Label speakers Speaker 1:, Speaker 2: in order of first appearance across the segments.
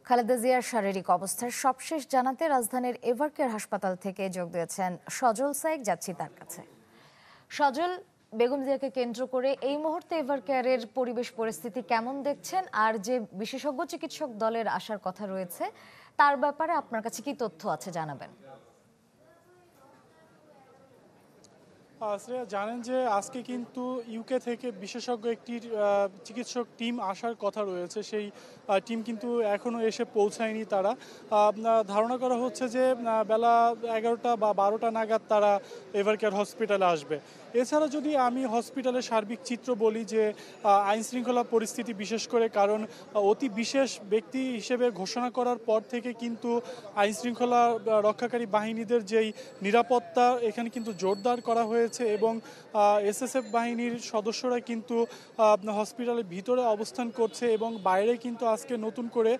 Speaker 1: খালেদা জিয়ার শারীরিক অবস্থার সবশেষ জানাতে রাজধানীর এভারকেয়ার হাসপাতাল থেকে যোগ দিয়েছেন সজল সাইক। যাচ্ছি তার কাছে। সজল, বেগম জিয়াকে কেন্দ্র করে এই মুহূর্তে এভারকেয়ারের পরিবেশ পরিস্থিতি কেমন দেখছেন, আর যে বিশেষজ্ঞ চিকিৎসক দলের আসার কথা রয়েছে তার ব্যাপারে আপনার কাছে কি তথ্য আছে জানাবেন।
Speaker 2: শ্রেয়া, জানেন যে আজকে কিন্তু ইউকে থেকে বিশেষজ্ঞ একটি চিকিৎসক টিম আসার কথা রয়েছে। সেই টিম কিন্তু এখনও এসে পৌঁছায়নি। তারা ধারণা করা হচ্ছে যে বেলা 11টা বা 12টা নাগাদ তারা এভারকেয়ার হসপিটালে আসবে। এছাড়া যদি আমি হসপিটালের সার্বিক চিত্র বলি, যে আইনশৃঙ্খলা পরিস্থিতি, বিশেষ করে কারণ অতি বিশেষ ব্যক্তি হিসেবে ঘোষণা করার পর থেকে কিন্তু আইনশৃঙ্খলা রক্ষাকারী বাহিনীদের যেই নিরাপত্তা এখানে কিন্তু জোরদার করা হয়েছে এবং এসএসএফ বাহিনীর সদস্যরা কিন্তু হসপিটালের ভিতরে অবস্থান করছে এবং বাইরে কিন্তু আজকে নতুন করে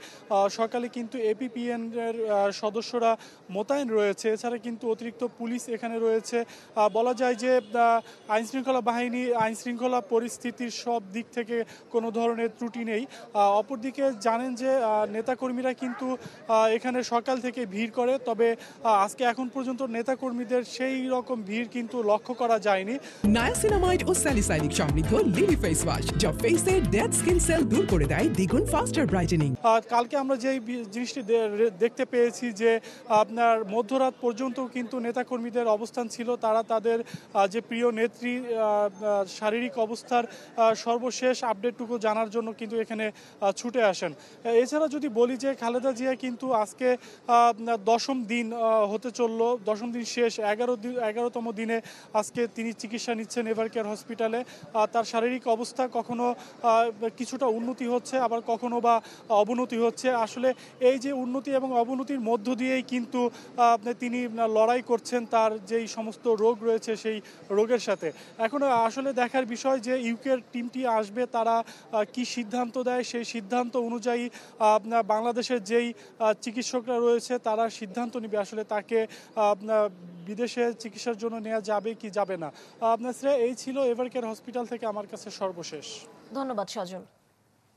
Speaker 2: সকালে কিন্তু এপিপিএন এর সদস্যরা মোতায়েন রয়েছে। এছাড়া কিন্তু অতিরিক্ত পুলিশ এখানে রয়েছে। বলা যায় যে আইনশৃঙ্খলা বাহিনী আইনশৃঙ্খলা পরিস্থিতির সব দিক থেকে কোনো ধরনের ত্রুটি নেই। অপরদিকে জানেন যে নেতাকর্মীরা কিন্তু এখানে সকাল থেকে ভিড় করে, তবে আজকে এখন পর্যন্ত নেতাকর্মীদের সেই রকম ভিড় কিন্তু লক্ষ্য করা যায়নি।
Speaker 3: নায়াসিনামাইড ও স্যালিসাইলিক সমৃদ্ধ লিলি ফেস ওয়াশ, যা ফেসের ডেড স্কিন সেল দূর করে দেয় দ্বিগুণ ফাস্টার ব্রাইটেনিং।
Speaker 2: কালকে আমরা যে জিনিসটি দেখতে পেয়েছি যে আপনার মধ্যরাত পর্যন্ত কিন্তু নেতাকর্মীদের অবস্থান ছিল। তারা তাদের যে প্রিয় নেত্রী শারীরিক অবস্থার সর্বশেষ আপডেটটুকু জানার জন্য কিন্তু এখানে ছুটে আসেন। এছাড়া যদি বলি যে খালেদা জিয়া কিন্তু আজকে 10ম দিন হতে চলল, 10ম দিন শেষ, 11তম দিনে আজকে তিনি চিকিৎসা নিচ্ছেন এভারকেয়ার হসপিটালে। তার শারীরিক অবস্থা কখনো কিছুটা উন্নতি হচ্ছে, আবার কখনো বা অবনতি হচ্ছে। আসলে এই যে উন্নতি এবং অবনতির মধ্য দিয়েই কিন্তু তিনি লড়াই করছেন তার যেই সমস্ত রোগ রয়েছে সেই রোগের সাথে। এখন আসলে দেখার বিষয় যে ইউকের টিমটি আসবে, তারা কি সিদ্ধান্ত দেয়, সেই সিদ্ধান্ত অনুযায়ী বাংলাদেশের যেই চিকিৎসকরা রয়েছে তারা সিদ্ধান্ত নেবে আসলে তাকে বিদেশে চিকিৎসার জন্য নেওয়া যাবে কি যাবে না। আপনার এই ছিল এভারকেয়ার হসপিটাল থেকে আমার কাছে সর্বশেষ।
Speaker 1: ধন্যবাদ সজল।